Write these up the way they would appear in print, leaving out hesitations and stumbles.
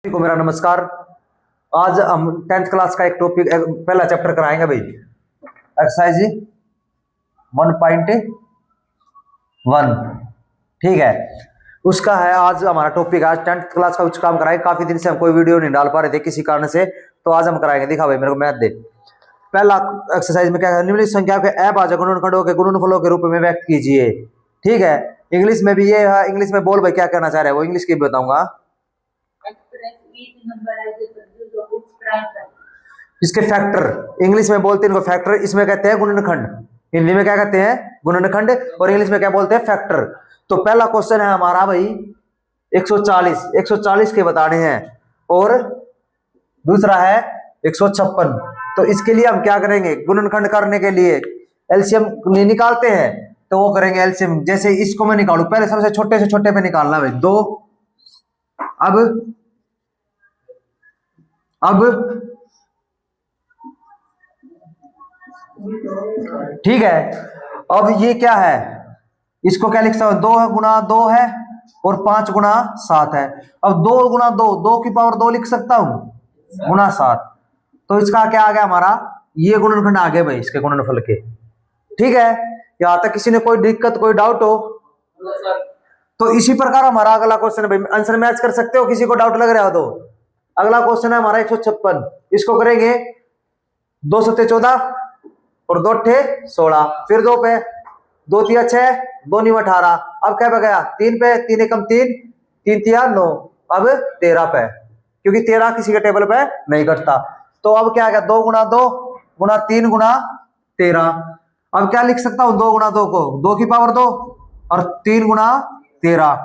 को मेरा नमस्कार। आज हम 10th क्लास का एक टॉपिक पहला चैप्टर कराएंगे भाई, एक्सरसाइज 1.1। ठीक है, उसका है आज हमारा टॉपिक। आज 10th क्लास का कुछ काम कराएंगे। काफी दिन से हम कोई वीडियो नहीं डाल पा रहे थे किसी कारण से, तो आज हम कराएंगे। दिखा भाई मेरे को, मैथ दे। पहला एक्सरसाइज में क्या है, निम्नलिखित संख्या के अभाज्य गुणनखंडों के गुणनफलों के रूप में व्यक्त कीजिए। ठीक है, इंग्लिश में भी ये है। इंग्लिश में बोल भाई क्या कहना चाह रहे हैं, वो इंग्लिश की बताऊंगा। इसके फैक्टर इंग्लिश में बोलते हैं इनको फैक्टर, इसमें कहते हैं गुणनखंड। हिंदी में क्या कहते हैं, गुणनखंड, और इंग्लिश में क्या बोलते हैं, फैक्टर। तो पहला क्वेश्चन है हमारा भाई 140 के बताने हैं, और दूसरा है 156। तो इसके लिए हम क्या करेंगे, गुणनखंड करने के लिए एलसीएम निकालते हैं, तो वो करेंगे एलसीएम। जैसे इसको मैं निकालू, पहले सबसे छोटे से छोटे पे निकालना भाई, 2। अब ठीक है, अब ये क्या है, इसको क्या लिख सकता हूं, 2 गुणा 2 है और 5 गुणा 7 है। अब 2 गुणा 2, 2 की पावर 2 लिख सकता हूं, गुणा 7। तो इसका क्या आ गया हमारा, ये गुणनखंड आ गए भाई इसके गुणनफल के। ठीक है, यहां तक किसी ने कोई दिक्कत कोई डाउट हो तो इसी प्रकार हमारा अगला क्वेश्चन है भाई, आंसर मैच कर सकते हो किसी को डाउट लग रहा हो तो। अगला क्वेश्चन है हमारा 156। इसको करेंगे 2 सत्ते 14 और 2 अट्ठे 16, फिर 2 पे 2 तिया 6, 2 नीम 18। अब क्या पे गया, 3 पे, 3 एकम 3, 3 तिया 9। अब 13 पे, क्योंकि 13 किसी के टेबल पे नहीं घटता। तो अब क्या आ गया, 2 गुणा 2 गुणा 3 गुणा 13। अब क्या लिख सकता हूं, 2 गुणा 2 को 2 की पावर 2 और 3 गुणा 13।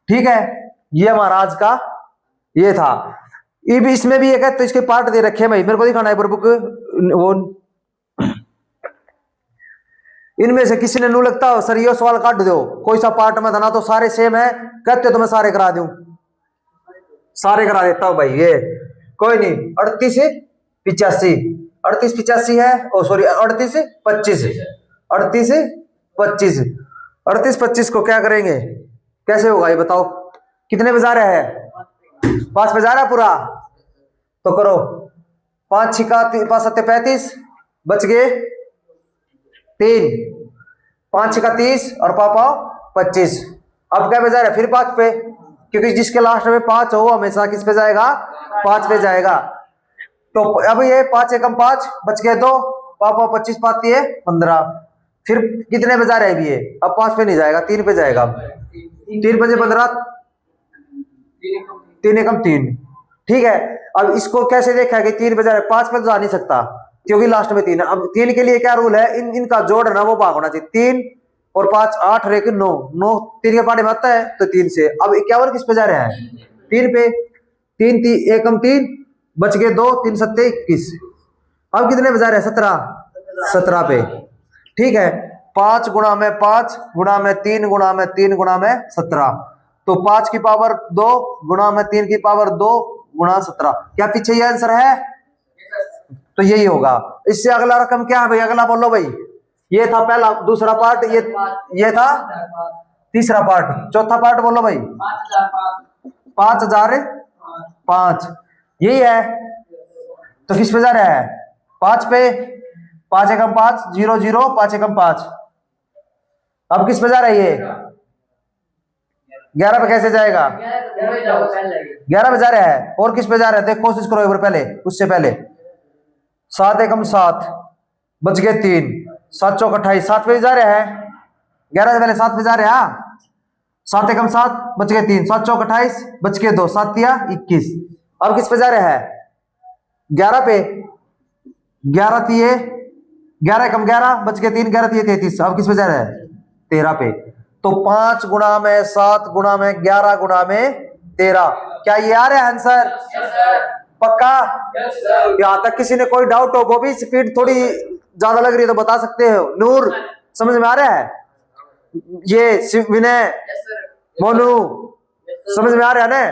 ठीक है, ये हमारा आज का ये था। ये भी इसमें भी एक है, तो इसके पार्ट दे रखे हैं भाई, मेरे को दिखाना है बुक। वो इनमें से किसी ने नू लगता हो सर ये सवाल काट दो, कोई सा पार्ट में था ना, तो सारे सेम है कहते तो मैं सारे करा दूं, सारे करा देता हूं भाई। ये कोई नहीं, 38 85, 38 85 है, ओ सॉरी 38 25, 38 25, 38 25 को क्या करेंगे, कैसे होगा ये बताओ। कितने पे जा रहा है, 5 पे जा रहा है पूरा, तो करो 5 छिका 5 सत्ते 35, बच गए 3, 5 छिका 30 और पापा 25। अब क्या पे जा रहा है, फिर 5 पे, क्योंकि जिसके लास्ट में 5 हो हमेशा किस पे जाएगा, 5 पे जाएगा। तो अब ये 5 एकम 5, बच गए 2, पापा 25 पाती है 15। फिर कितने पे जा रहा है अभी ये, अब 5 पे नहीं जाएगा, 3 पे जाएगा। 3 5 15, 3 एकम 3। ठीक है, अब इसको कैसे देखा है कि 3 पे जा रहा है, 5 पे तो जा नहीं सकता क्योंकि लास्ट में 3 है। अब 3 के लिए क्या रूल है, इनका जोड़ है ना वो भाग होना चाहिए। 3 और 5 8 रेख 9, 9 3 के पाटे में आता है, तो 3 से। अब 51 किस पे जा रहा है, 3 पे, 3 एकम 3, बच गए 2, 3 सत्ते 21। अब कितने पे जा रहे हैं, 17 पे। ठीक है, 5 गुणा में 5 गुणा में 3 गुणा में 3 गुणा में 17, तो 5 की पावर 2 गुणा में 3 की पावर 2 गुणा 17। क्या पीछे ये आंसर है, तो यही होगा। इससे अगला रकम क्या है भाई, अगला बोलो भाई। ये था पहला, दूसरा पार्ट, ये था तीसरा पार्ट, चौथा पार्ट बोलो भाई, 5005, यही है। तो किस पे जा रहा है, 5 पे, 5 एकम 5 0 0, 5 एकम 5। अब किस पे जा रहा है ये, 11 पे कैसे जाएगा, 11 पे जा रहा है। और किस पे जा रहा है, देख कोशिश करो एक बार पहले, उससे पहले 7 एकम 7, बच गए 3, 7 चौक 28, 7 पे जा रहा है, 11 से पहले 7 पे जा रहा है। 7 एकम 7, बच गए 3, 7 चौक 28, बच गए 2, 7 तिया 21। अब किस पे जा रहा है, 11 पे, 11 तिये 11 एकम 11, बच गए 3, 11 तिये 33। अब किस पे जा रहा है, 13 पे। तो 5 गुणा में 7 गुणा में 11 गुणा में 13, क्या ये आ रहा है आंसर, पक्का। यहां तक किसी ने कोई डाउट हो, वो भी स्पीड थोड़ी ज्यादा लग रही है तो बता सकते हो। नूर समझ में आ रहा है, ये विनय मोनू समझ में आ रहा है ना।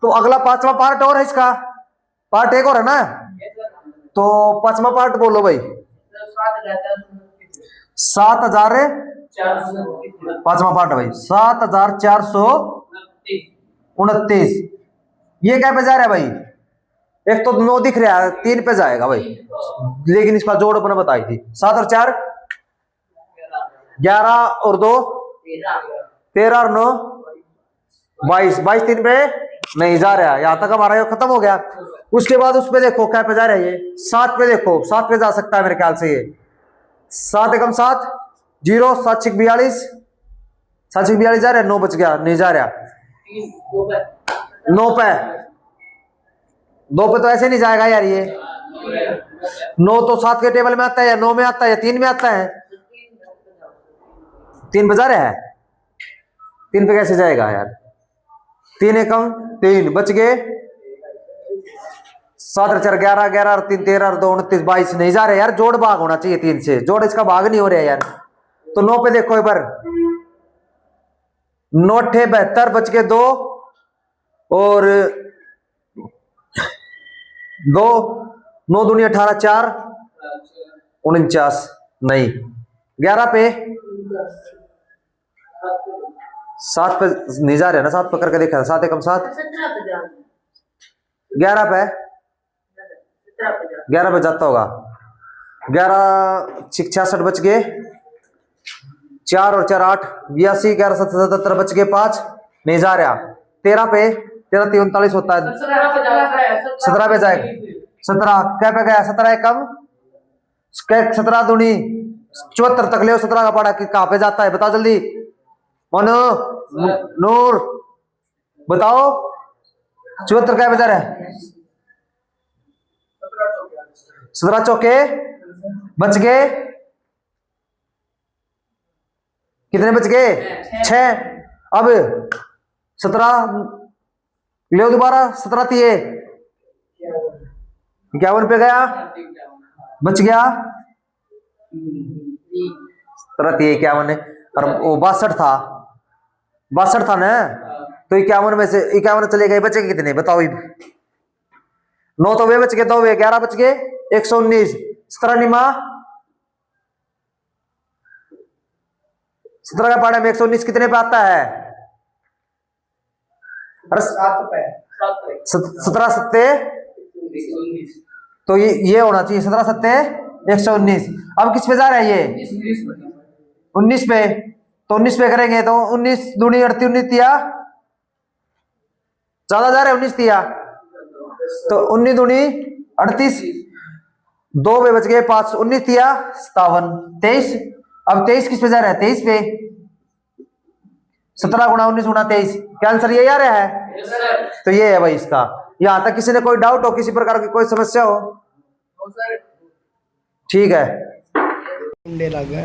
तो अगला 5वां पार्ट और है, इसका पार्ट 1 और है ना, तो 5वां पार्ट बोलो भाई। 7000, 5वां पार्ट भाई 7429। ये क्या पे जा रहा है भाई? एक तो 9 दिख रहा है, 3 पे जाएगा भाई, लेकिन इसका जोड़ अपने बताई थी। 7 और 4 11 और 2 13 और 9 22, 22 3 पे नहीं जा रहा। यहां तक हमारा ये खत्म हो गया। उसके बाद उस पे देखो क्या पे जा रहा है, ये 7 पे देखो, 7 पे जा सकता है मेरे ख्याल से। ये 7 एकम 7 0 7 6 42, 7 6 42 जा रहा है, 9 बच गया, नहीं जा रहा। 9 पे 2 पे तो ऐसे नहीं जाएगा यार। ये 9 तो 7 के टेबल में आता है, या 9 में आता है, या 3 में आता है। 3 पे जा रहा है, 3 पे कैसे जाएगा यार? 3 एकम 3 बच गए। 7 और 4 11, 11 और 3 13 और 2 29 22, नहीं जा रहे यार। जोड़ भाग होना चाहिए 3 से, जोड़ इसका भाग नहीं हो रहा यार। तो 9 पे देखो एक बार, 9 72 बच के 2 और 2 9 दूनी 18 4 49, नहीं 11 पे 7 पे नहीं जा रहे ना। 7 पे करके देखा, 7 एकम 7 11 पे 11 पे जाता होगा। 11 66 बच गए, 4 और 4 8 82, 11 77 बच गए 5, नहीं जा रहा। 13 पे 13 39 होता है, 17 पे जाएगा। 17 क्या पे गया? 17 एकम 17 दूनी 74 तक ले। 17 का पढ़ा कि कहां पे जाता है, बताओ जल्दी। मनो नूर बताओ, 74 क्या पे जा रहा है? 17 चौके बच गए, कितने बच गए? 6। अब 17 ले दोबारा, 17 तिये 51 पे गया, बच गया 17 तिये 51, और वो 62 था, 62 था ना। तो 51 में से 51 चले गए, बचे कितने बताओ? 9 तो वे बच गए, 2 वे 11 बच गए, 119। 17 निमा 17 का पाड़ा में 119 कितने पे आता है? 17 सत्ते, तो ये होना चाहिए 17 सत्ते 119। अब किस पे जा रहा है ये? 19 पे। तो 19 पे करेंगे तो 19 दूनी 38 19 तिया ज्यादा जा रहा है, 19 तिया तो 19 दूनी 38, 2 पे बच गए 5, 19 तिया 57 23। अब 23 किस पे जा रहा है? 23 पे। 17 गुणा 19 गुणा 23, क्या आंसर ये आ रहा है? तो ये है भाई इसका। यहां तक किसी ने कोई डाउट हो, किसी प्रकार की कोई समस्या हो? ठीक है। लगे